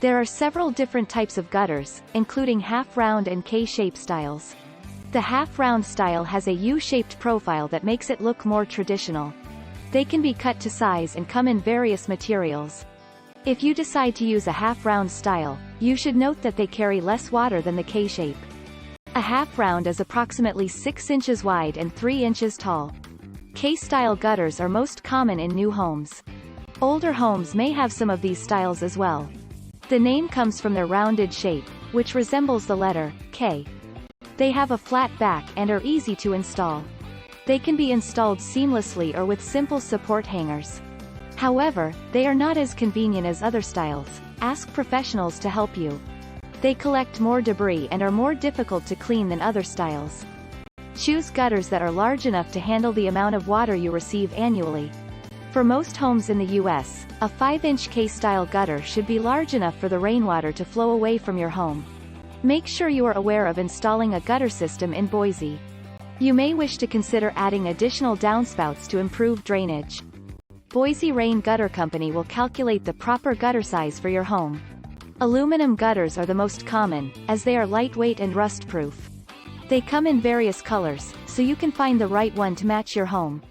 There are several different types of gutters, including half-round and K-shape styles. The half-round style has a U-shaped profile that makes it look more traditional. They can be cut to size and come in various materials. If you decide to use a half-round style, you should note that they carry less water than the K-shape. A half-round is approximately 6 inches wide and 3 inches tall. K-style gutters are most common in new homes. Older homes may have some of these styles as well. The name comes from their rounded shape, which resembles the letter K. They have a flat back and are easy to install. They can be installed seamlessly or with simple support hangers. However, they are not as convenient as other styles. Ask professionals to help you. They collect more debris and are more difficult to clean than other styles. Choose gutters that are large enough to handle the amount of water you receive annually. For most homes in the U.S., a 5-inch K-style gutter should be large enough for the rainwater to flow away from your home. Make sure you are aware of installing a gutter system in Boise. You may wish to consider adding additional downspouts to improve drainage. Boise Rain Gutter Company will calculate the proper gutter size for your home. Aluminum gutters are the most common, as they are lightweight and rust-proof. They come in various colors, so you can find the right one to match your home.